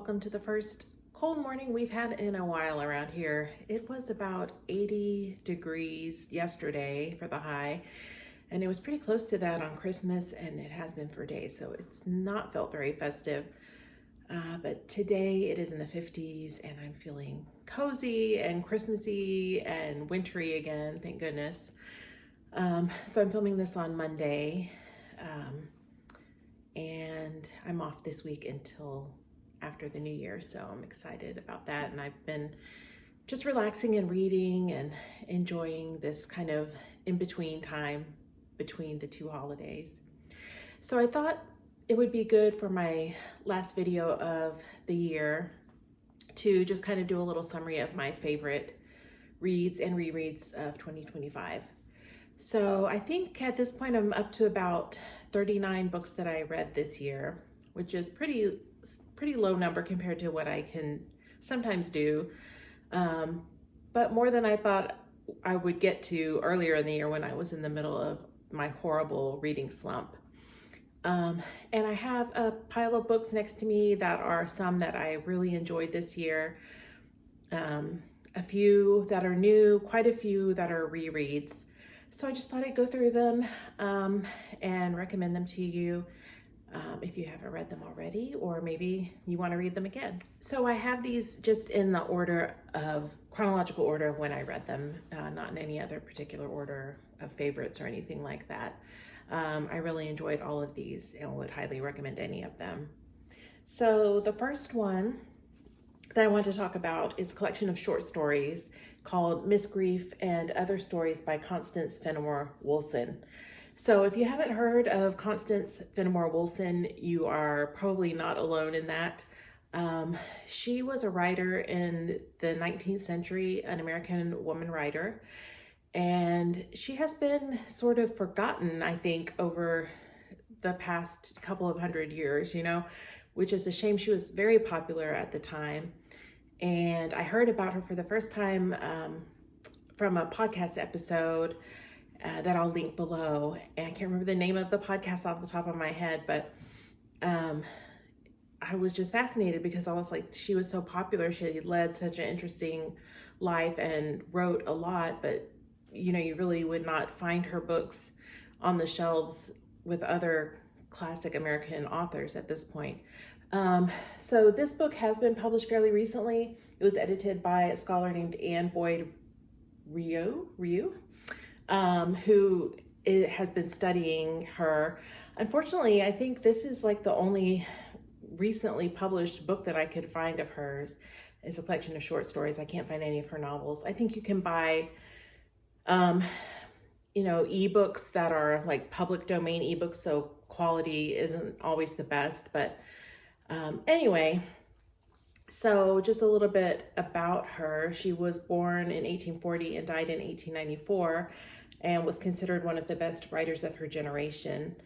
welcome to the first cold morning we've had in a while around here. It was about 80 degrees yesterday for the high, and it was pretty close to that on Christmas, and it has been for days, so it's not felt very festive. But today it is in the 50s, and I'm feeling cozy and Christmassy and wintry again, thank goodness. So I'm filming this on Monday, and I'm off this week until after the new year, so I'm excited about that. And I've been just relaxing and reading and enjoying this kind of in-between time between the two holidays. So I thought it would be good for my last video of the year to just kind of do a little summary of my favorite reads and rereads of 2025. So I think at this point I'm up to about 39 books that I read this year, which is pretty low number compared to what I can sometimes do, but more than I thought I would get to earlier in the year when I was in the middle of my horrible reading slump. And I have a pile of books next to me that are some that I really enjoyed this year, a few that are new, quite a few that are rereads. So I just thought I'd go through them and recommend them to you if you haven't read them already, or maybe you want to read them again. So I have these just in the order of chronological order of when I read them, not in any other particular order of favorites or anything like that. I really enjoyed all of these and would highly recommend any of them. So the first one that I want to talk about is a collection of short stories called Miss Grief and Other Stories by Constance Fenimore Woolson. So if you haven't heard of Constance Fenimore Woolson, you are probably not alone in that. She was a writer in the 19th century, an American woman writer, and she has been sort of forgotten, I think, over the past couple of hundred years, which is a shame. She was very popular at the time. And I heard about her for the first time from a podcast episode that I'll link below. And I can't remember the name of the podcast off the top of my head, but I was just fascinated because I was like, she was so popular. She led such an interesting life and wrote a lot, but you really would not find her books on the shelves with other classic American authors at this point. So this book has been published fairly recently. It was edited by a scholar named Anne Boyd Ryu, who has been studying her. Unfortunately, I think this is like the only recently published book that I could find of hers. It's a collection of short stories. I can't find any of her novels. I think you can buy ebooks that are like public domain ebooks, so quality isn't always the best, but anyway, so just a little bit about her. She was born in 1840 and died in 1894 and was considered one of the best writers of her generation.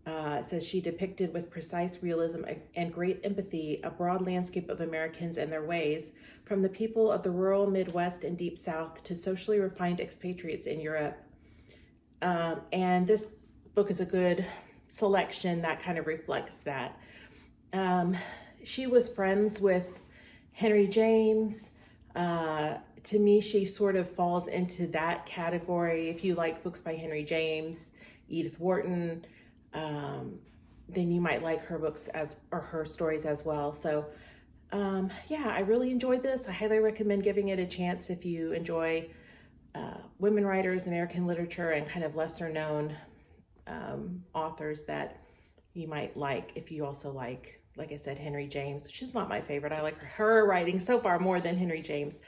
It says she depicted with precise realism and great empathy a broad landscape of Americans and their ways, from the people of the rural Midwest and Deep South to socially refined expatriates in Europe. And this book is a good selection that kind of reflects that. She was friends with Henry James. To me, she sort of falls into that category. If you like books by Henry James, Edith Wharton, then you might like her books or her stories as well. So yeah, I really enjoyed this. I highly recommend giving it a chance if you enjoy women writers, American literature, and kind of lesser known authors that you might like. If you also like I said, Henry James, which is not my favorite. I like her writing so far more than Henry James.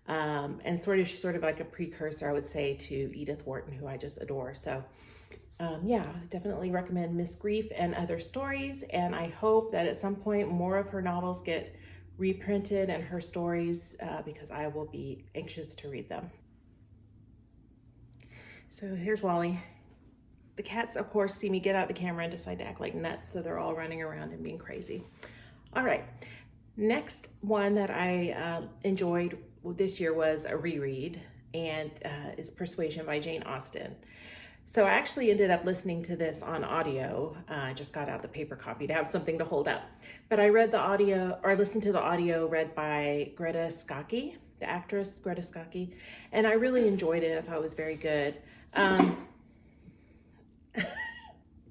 And she's sort of like a precursor, I would say, to Edith Wharton, who I just adore. So yeah, definitely recommend Miss Grief and Other Stories. And I hope that at some point more of her novels get reprinted and her stories, because I will be anxious to read them. So here's Wally. The cats, of course, see me get out the camera and decide to act like nuts, so they're all running around and being crazy. All right, next one that I enjoyed this year was a reread, and it's Persuasion by Jane Austen. So I actually ended up listening to this on audio. I just got out the paper copy to have something to hold up. But I read the audio, or I listened to the audio read by Greta Scacchi, the actress Greta Scacchi, and I really enjoyed it. I thought it was very good.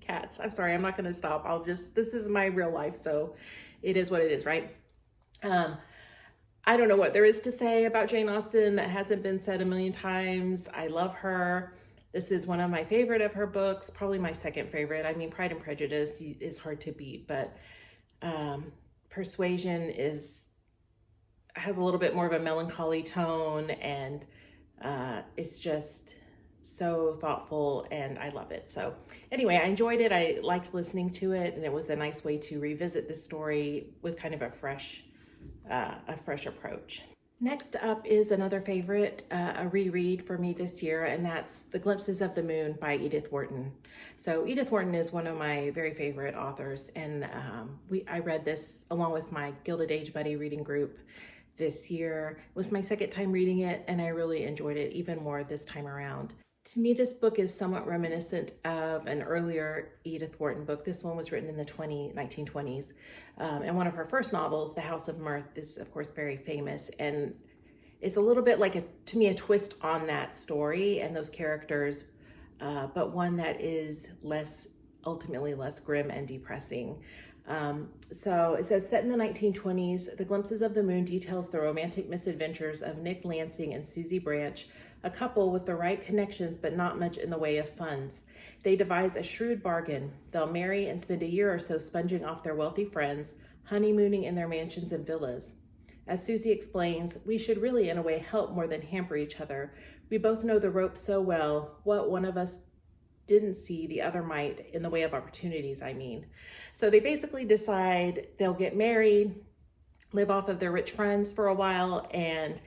Cats, I'm sorry, I'm not going to stop. This is my real life, so it is what it is, right? I don't know what there is to say about Jane Austen that hasn't been said a million times. I love her. This is one of my favorite of her books, probably my second favorite. I mean, Pride and Prejudice is hard to beat, but Persuasion has a little bit more of a melancholy tone, and it's just so thoughtful, and I love it. So anyway, I enjoyed it. I liked listening to it, and it was a nice way to revisit this story with kind of a fresh approach. Next up is another favorite, a reread for me this year, and that's The Glimpses of the Moon by Edith Wharton. So Edith Wharton is one of my very favorite authors, and I read this along with my Gilded Age Buddy reading group this year. It was my second time reading it, and I really enjoyed it even more this time around. To me, this book is somewhat reminiscent of an earlier Edith Wharton book. This one was written in the 1920s. And one of her first novels, The House of Mirth, is of course very famous. And it's a little bit like, to me, a twist on that story and those characters, but one that is ultimately less grim and depressing. So it says, set in the 1920s, The Glimpses of the Moon details the romantic misadventures of Nick Lansing and Susie Branch, a couple with the right connections but not much in the way of funds. They devise a shrewd bargain. They'll marry and spend a year or so sponging off their wealthy friends, honeymooning in their mansions and villas. As Susie explains, we should really in a way help more than hamper each other. We both know the ropes so well. What one of us didn't see, the other might, in the way of opportunities, I mean. So they basically decide they'll get married, live off of their rich friends for a while, and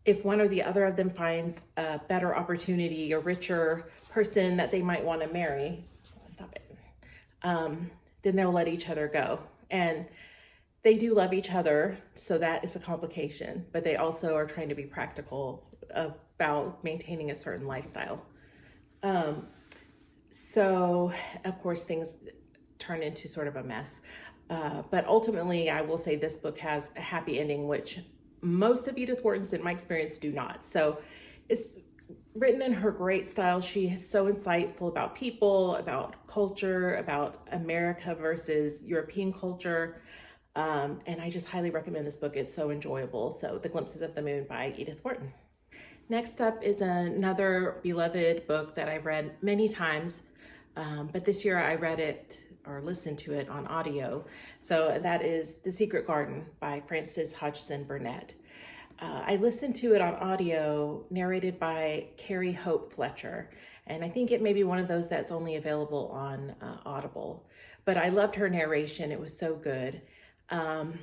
if one or the other of them finds a better opportunity, a richer person that they might want to marry, then they'll let each other go. And they do love each other, so that is a complication, but they also are trying to be practical about maintaining a certain lifestyle. So, of course, things turn into sort of a mess. But ultimately, I will say this book has a happy ending, which most of Edith Wharton's, in my experience, do not. So it's written in her great style. She is so insightful about people, about culture, about America versus European culture. And I just highly recommend this book. It's so enjoyable. So The Glimpses of the Moon by Edith Wharton. Next up is another beloved book that I've read many times, but this year I read it or listened to it on audio. So that is The Secret Garden by Frances Hodgson Burnett. I listened to it on audio, narrated by Carrie Hope Fletcher, and I think it may be one of those that's only available on Audible. But I loved her narration. It was so good. And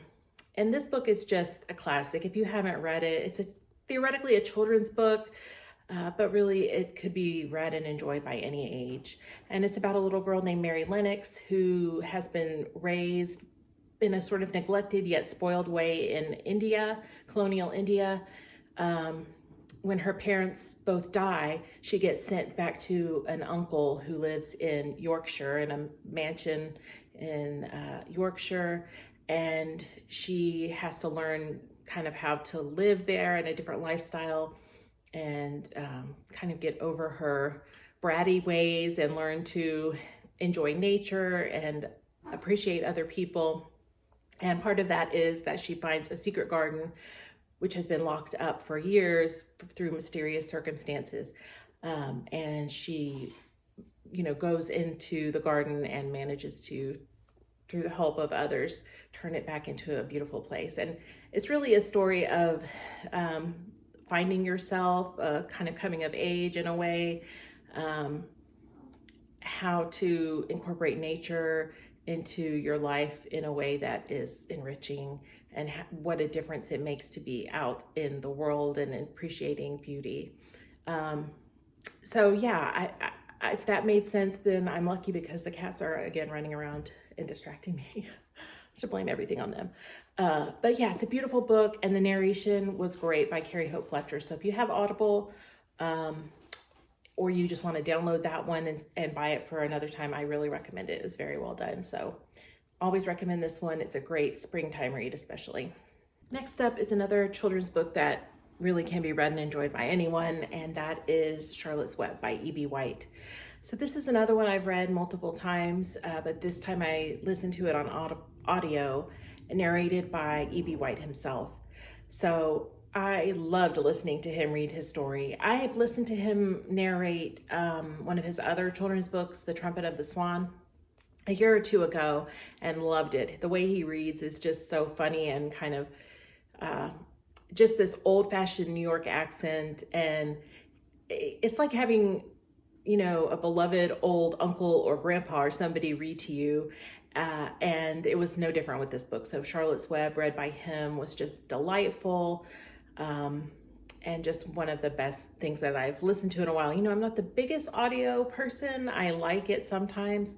this book is just a classic. If you haven't read it, it's theoretically a children's book, but really it could be read and enjoyed by any age. And it's about a little girl named Mary Lennox who has been raised in a sort of neglected yet spoiled way in India, colonial India. When her parents both die, she gets sent back to an uncle who lives in Yorkshire, in a mansion in Yorkshire, and she has to learn kind of how to live there in a different lifestyle and kind of get over her bratty ways and learn to enjoy nature and appreciate other people. And part of that is that she finds a secret garden which has been locked up for years through mysterious circumstances. And she, goes into the garden and manages to, through the help of others, turn it back into a beautiful place. And it's really a story of finding yourself, kind of coming of age in a way, how to incorporate nature into your life in a way that is enriching, and what a difference it makes to be out in the world and appreciating beauty. So yeah, if that made sense, then I'm lucky, because the cats are again running around and distracting me. I should blame everything on them. But yeah, it's a beautiful book, and the narration was great by Carrie Hope Fletcher. So if you have Audible, or you just want to download that one and buy it for another time, I really recommend it. It's very well done. So always recommend this one. It's a great springtime read, especially. Next up is another children's book that really can be read and enjoyed by anyone, and that is Charlotte's Web by E.B. White. So this is another one I've read multiple times, but this time I listened to it on audio, narrated by E.B. White himself. So I loved listening to him read his story. I've listened to him narrate one of his other children's books, The Trumpet of the Swan, a year or two ago, and loved it. The way he reads is just so funny and kind of just this old-fashioned New York accent, and it's like having, you know, a beloved old uncle or grandpa or somebody read to you, and it was no different with this book. So Charlotte's Web, read by him, was just delightful, and just one of the best things that I've listened to in a while. You know, I'm not the biggest audio person. I like it sometimes,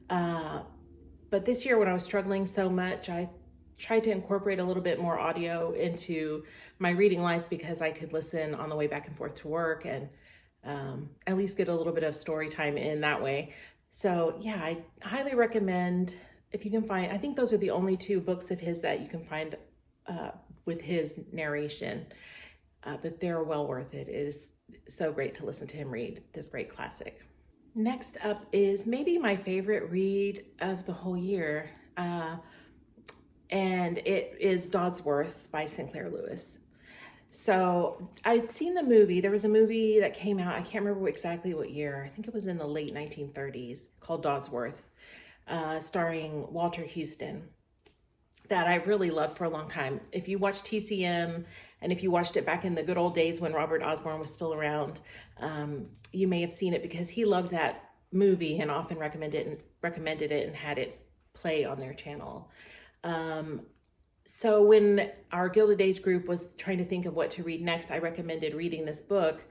but this year when I was struggling so much, I tried to incorporate a little bit more audio into my reading life because I could listen on the way back and forth to work and at least get a little bit of story time in that way. So yeah, I highly recommend, if you can find, I think those are the only two books of his that you can find with his narration, but they're well worth it. It is so great to listen to him read this great classic. Next up is maybe my favorite read of the whole year, and it is Dodsworth by Sinclair Lewis. So I'd seen the movie. There was a movie that came out, I can't remember exactly what year. I think it was in the late 1930s, called Dodsworth, starring Walter Houston, that I've really loved for a long time. If you watch TCM, and if you watched it back in the good old days when Robert Osborne was still around, you may have seen it because he loved that movie and often recommended it and had it play on their channel. So when our Gilded Age group was trying to think of what to read next, I recommended reading this book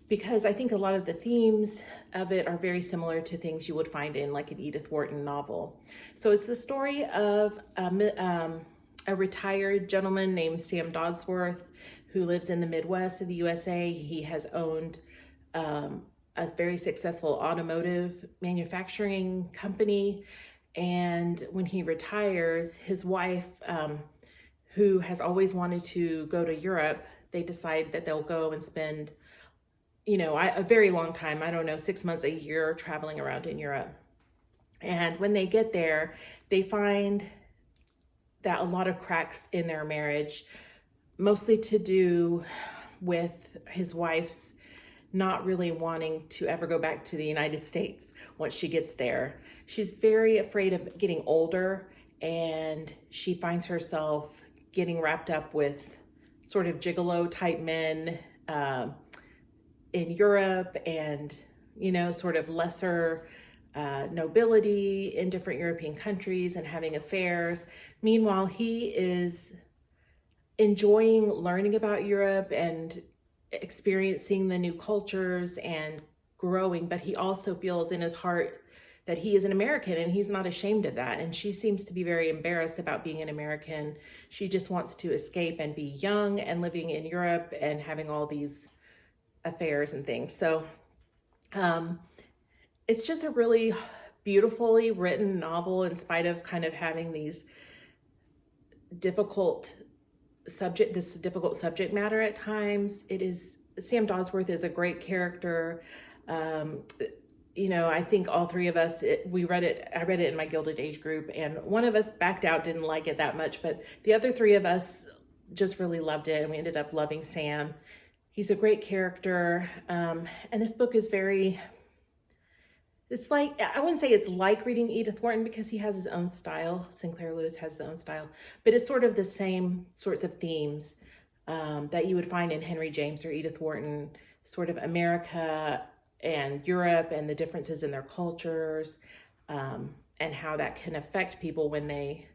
because I think a lot of the themes of it are very similar to things you would find in like an Edith Wharton novel. So it's the story of a retired gentleman named Sam Dodsworth who lives in the Midwest of the USA. He has owned a very successful automotive manufacturing company. And when he retires, his wife, who has always wanted to go to Europe, they decide that they'll go and spend, you know, a very long time, I don't know, 6 months, a year, traveling around in Europe. And when they get there, they find that a lot of cracks in their marriage, mostly to do with his wife's not really wanting to ever go back to the United States once she gets there. She's very afraid of getting older, and she finds herself getting wrapped up with sort of gigolo type men in Europe, and, you know, sort of lesser nobility in different European countries and having affairs. Meanwhile, he is enjoying learning about Europe and experiencing the new cultures and growing, but he also feels in his heart that he is an American, and he's not ashamed of that. And she seems to be very embarrassed about being an American. She just wants to escape and be young and living in Europe and having all these affairs and things. So it's just a really beautifully written novel, in spite of kind of having these difficult subject matter at times. Sam Dodsworth is a great character. You know, I think all three of us, I read it in my Gilded Age group, and one of us backed out, didn't like it that much, but the other three of us just really loved it, and we ended up loving Sam. He's a great character, and this book is it's like, I wouldn't say it's like reading Edith Wharton because he has his own style. Sinclair Lewis has his own style, but it's sort of the same sorts of themes that you would find in Henry James or Edith Wharton, sort of America and Europe and the differences in their cultures, and how that can affect people when they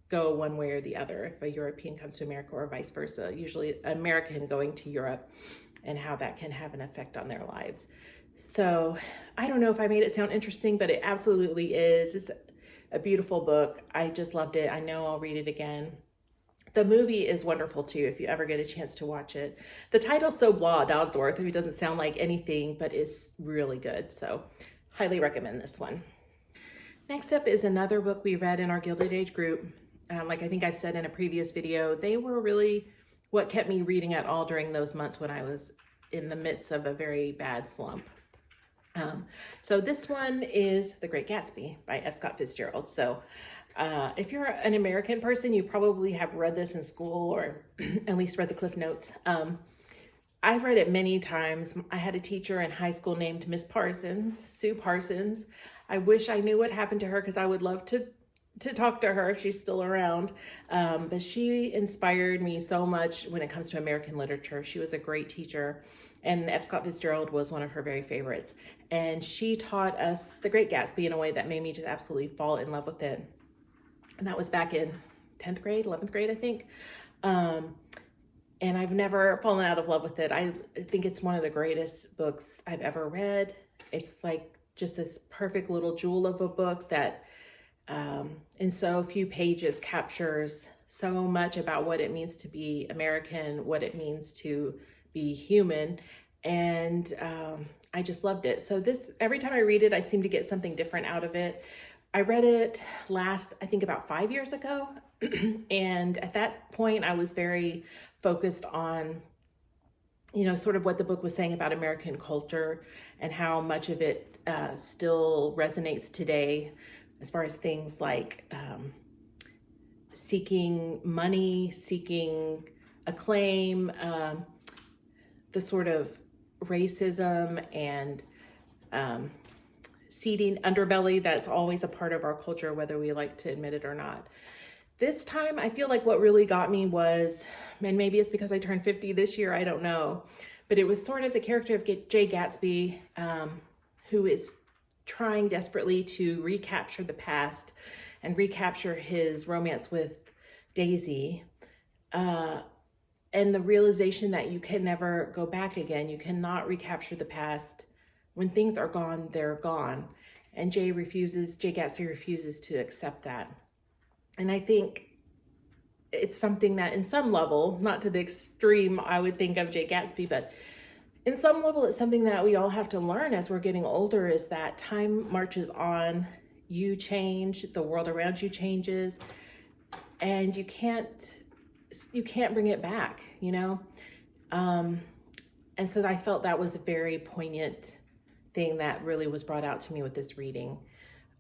go one way or the other. If a European comes to America or vice versa, usually American going to Europe, and how that can have an effect on their lives. So I don't know if I made it sound interesting, but it absolutely is. It's a beautiful book. I just loved it. I know I'll read it again. The movie is wonderful too, if you ever get a chance to watch it. The title's so blah, Dodsworth. It doesn't sound like anything, but it's really good. So highly recommend this one. Next up is another book we read in our Gilded Age group. Like I think I've said in a previous video, they were really what kept me reading at all during those months when I was in the midst of a very bad slump. So this one is The Great Gatsby by F. Scott Fitzgerald. So if you're an American person, you probably have read this in school or at least read the Cliff Notes. I've read it many times. I had a teacher in high school named Miss Parsons, Sue Parsons. I wish I knew what happened to her because I would love to talk to her if she's still around. But she inspired me so much when it comes to American literature. She was a great teacher, and F. Scott Fitzgerald was one of her very favorites. And she taught us The Great Gatsby in a way that made me just absolutely fall in love with it. And that was back in 10th grade, 11th grade, I think. And I've never fallen out of love with it. I think it's one of the greatest books I've ever read. It's like just this perfect little jewel of a book that in so few pages captures so much about what it means to be American, what it means to be human. And I just loved it. So every time I read it, I seem to get something different out of it. I read it last, I think about 5 years ago. And at that point, I was very focused on, sort of what the book was saying about American culture and how much of it still resonates today as far as things like seeking money, seeking acclaim, the sort of racism and seeding underbelly that's always a part of our culture, whether we like to admit it or not. This time, I feel like what really got me was, and maybe it's because I turned 50 this year, I don't know, but it was sort of the character of Jay Gatsby, who is trying desperately to recapture the past and recapture his romance with Daisy, and the realization that you can never go back again. You cannot recapture the past. When things are gone, they're gone. And Jay Gatsby refuses to accept that. And I think it's something that in some level, not to the extreme I would think of Jay Gatsby, but in some level, it's something that we all have to learn as we're getting older, is that time marches on, you change, the world around you changes, and you can't bring it back, And so I felt that was a very poignant thing that really was brought out to me with this reading.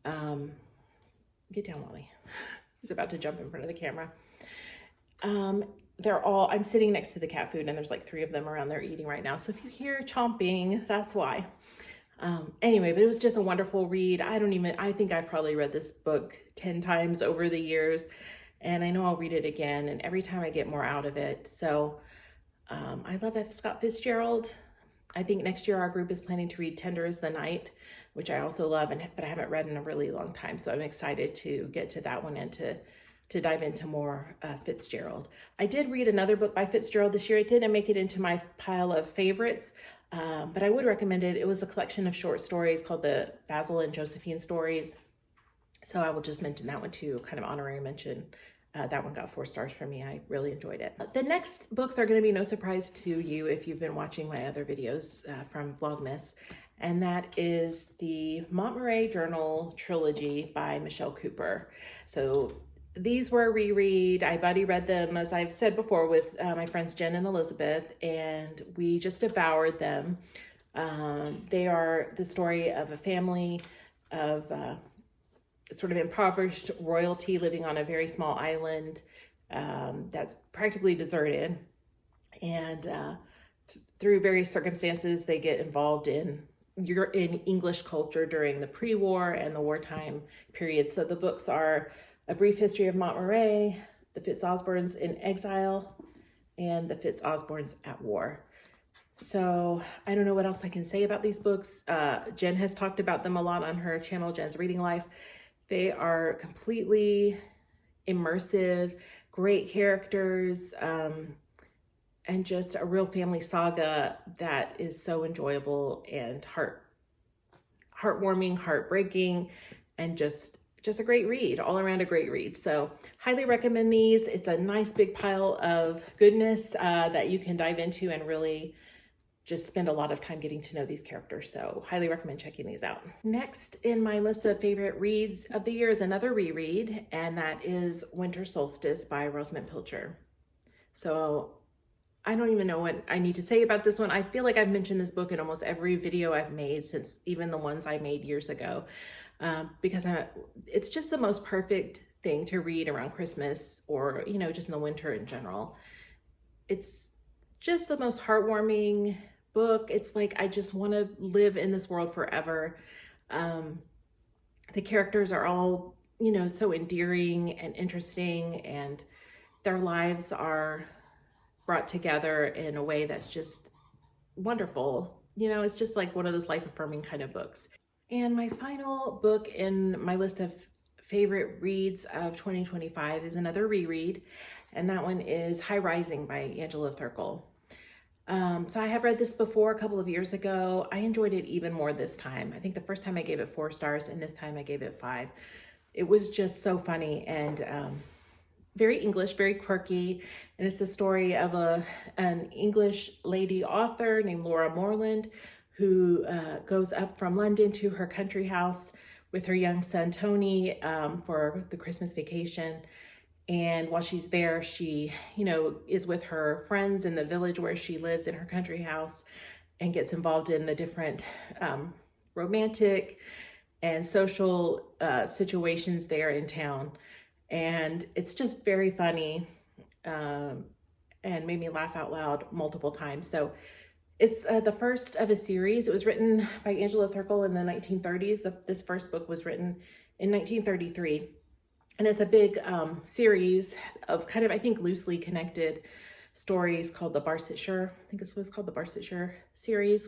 Get down, Wally. He's about to jump in front of the camera. I'm sitting next to the cat food and there's like 3 of them around there eating right now. So if you hear chomping, that's why. Anyway, but it was just a wonderful read. I think I've probably read this book 10 times over the years, and I know I'll read it again. And every time I get more out of it. So I love F. Scott Fitzgerald. I think next year our group is planning to read Tender as the Night, which I also love, but I haven't read in a really long time. So I'm excited to get to that one and to dive into more Fitzgerald. I did read another book by Fitzgerald this year. It didn't make it into my pile of favorites, but I would recommend it. It was a collection of short stories called the Basil and Josephine Stories. So I will just mention that one too, kind of honorary mention. That one got 4 stars for me. I really enjoyed it. The next books are going to be no surprise to you if you've been watching my other videos from Vlogmas, and that is the Montmorey Journal trilogy by Michelle Cooper. So these were a reread. I buddy read them, as I've said before, with my friends Jen and Elizabeth, and we just devoured them. They are the story of a family of sort of impoverished royalty living on a very small island that's practically deserted. And through various circumstances, they get involved in English culture during the pre-war and the wartime period. So the books are A Brief History of Montmorey, The Fitzosbornes in Exile, and The Fitzosbornes at War. So I don't know what else I can say about these books. Jen has talked about them a lot on her channel, Jen's Reading Life. They are completely immersive, great characters, and just a real family saga that is so enjoyable and heartwarming, heartbreaking, and just just a great read, all around a great read. So highly recommend these. It's a nice big pile of goodness that you can dive into and really just spend a lot of time getting to know these characters. So highly recommend checking these out. Next in my list of favorite reads of the year is another reread, and that is Winter Solstice by Rosamund Pilcher. So I don't even know what I need to say about this one. I feel like I've mentioned this book in almost every video I've made since even the ones I made years ago, because it's just the most perfect thing to read around Christmas or, just in the winter in general. It's just the most heartwarming book. It's like, I just want to live in this world forever. The characters are all, so endearing and interesting, and their lives are brought together in a way that's just wonderful. It's just like one of those life-affirming kind of books. And my final book in my list of favorite reads of 2025 is another reread, and that one is High Rising by Angela Thirkell. So I have read this before a couple of years ago. I enjoyed it even more this time. I think the first time I gave it 4 stars, and this time I gave it 5. It was just so funny and very English, very quirky. And it's the story of an English lady author named Laura Morland, who goes up from London to her country house with her young son, Tony, for the Christmas vacation. And while she's there, she, is with her friends in the village where she lives in her country house, and gets involved in the different romantic and social situations there in town. And it's just very funny and made me laugh out loud multiple times. So it's the first of a series. It was written by Angela Thirkell in the 1930s. This first book was written in 1933. And it's a big series of kind of, I think, loosely connected stories called the Barsetshire. I think this was called the Barsetshire series.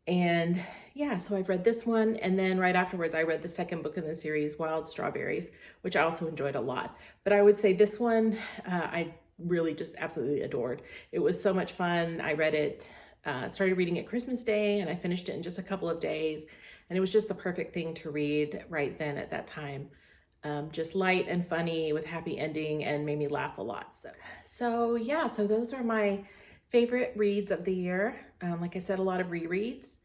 And yeah, so I've read this one. And then right afterwards, I read the second book in the series, Wild Strawberries, which I also enjoyed a lot. But I would say this one, I really just absolutely adored. It was so much fun. I read it, started reading it Christmas Day, and I finished it in just a couple of days. And it was just the perfect thing to read right then at that time. Just light and funny with happy ending, and made me laugh a lot. So yeah, so those are my favorite reads of the year. Like I said, a lot of rereads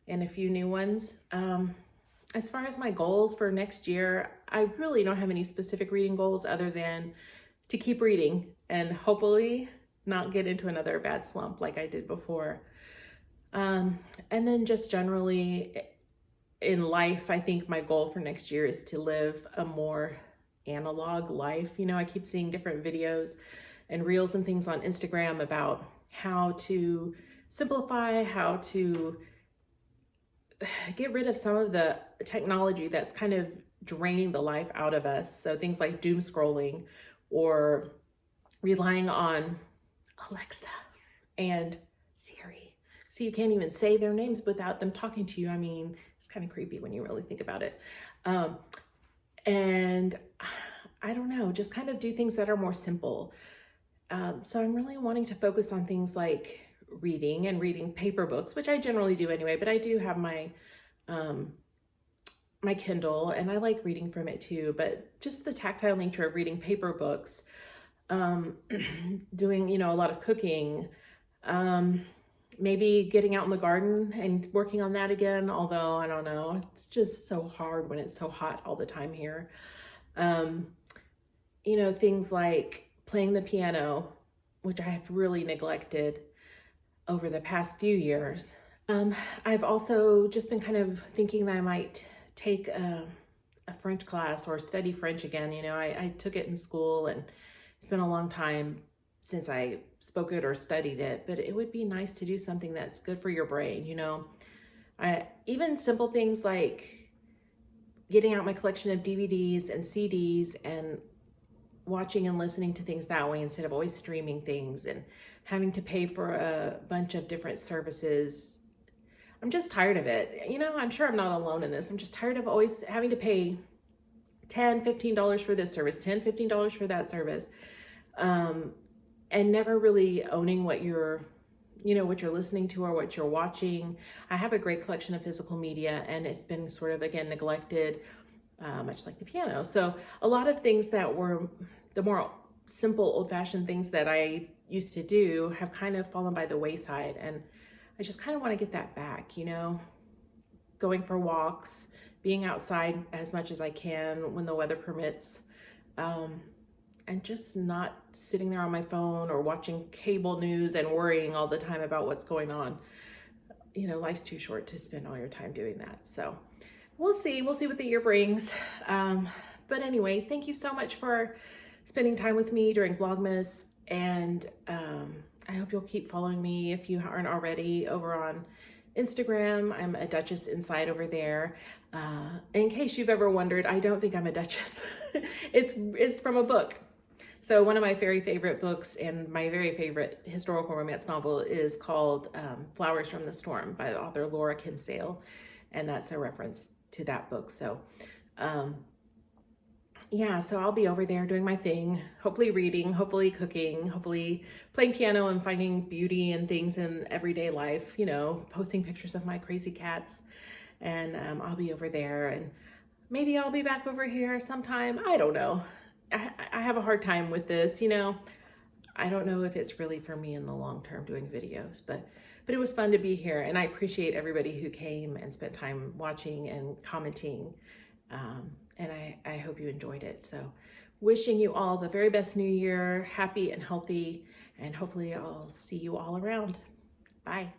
and a few new ones. As far as my goals for next year, I really don't have any specific reading goals other than to keep reading and hopefully not get into another bad slump like I did before. And then just generally in life, I think my goal for next year is to live a more analog life. I keep seeing different videos and reels and things on Instagram about how to simplify, how to get rid of some of the technology that's kind of draining the life out of us. So things like doom scrolling or relying on Alexa and Siri. So you can't even say their names without them talking to you. I mean, it's kind of creepy when you really think about it. And I don't know, just kind of do things that are more simple. So I'm really wanting to focus on things like reading paper books, which I generally do anyway, but I do have my my Kindle, and I like reading from it too, but just the tactile nature of reading paper books, doing, a lot of cooking, maybe getting out in the garden and working on that again, although I don't know, it's just so hard when it's so hot all the time here. Things like playing the piano, which I have really neglected over the past few years. I've also just been kind of thinking that I might take a French class or study French again. I took it in school, and it's been a long time since I spoke it or studied it, but it would be nice to do something that's good for your brain. Even simple things like getting out my collection of DVDs and CDs and watching and listening to things that way instead of always streaming things and having to pay for a bunch of different services. I'm just tired of it. I'm sure I'm not alone in this. I'm just tired of always having to pay $10, $15 for this service, $10, $15 for that service, and never really owning what you're listening to or what you're watching. I have a great collection of physical media, and it's been sort of, again, neglected. much like the piano. So a lot of things that were the more simple, old-fashioned things that I used to do have kind of fallen by the wayside, and I just kind of want to get that back, you know, going for walks, being outside as much as I can when the weather permits, and just not sitting there on my phone or watching cable news and worrying all the time about what's going on. You know, life's too short to spend all your time doing that. So we'll see what the year brings. But anyway, thank you so much for spending time with me during Vlogmas, and I hope you'll keep following me if you aren't already over on Instagram. I'm a Duchess Inside over there. In case you've ever wondered, I don't think I'm a Duchess. It's from a book. So one of my very favorite books and my very favorite historical romance novel is called Flowers from the Storm by the author Laura Kinsale. And that's a reference to that book. So yeah, so I'll be over there doing my thing, hopefully reading, hopefully cooking, hopefully playing piano and finding beauty and things in everyday life, you know, posting pictures of my crazy cats. And I'll be over there, and maybe I'll be back over here sometime. I don't know. I have a hard time with this, you know. I don't know if it's really for me in the long term doing videos, but it was fun to be here, and I appreciate everybody who came and spent time watching and commenting. And I hope you enjoyed it. So wishing you all the very best new year, happy and healthy, and hopefully I'll see you all around. Bye.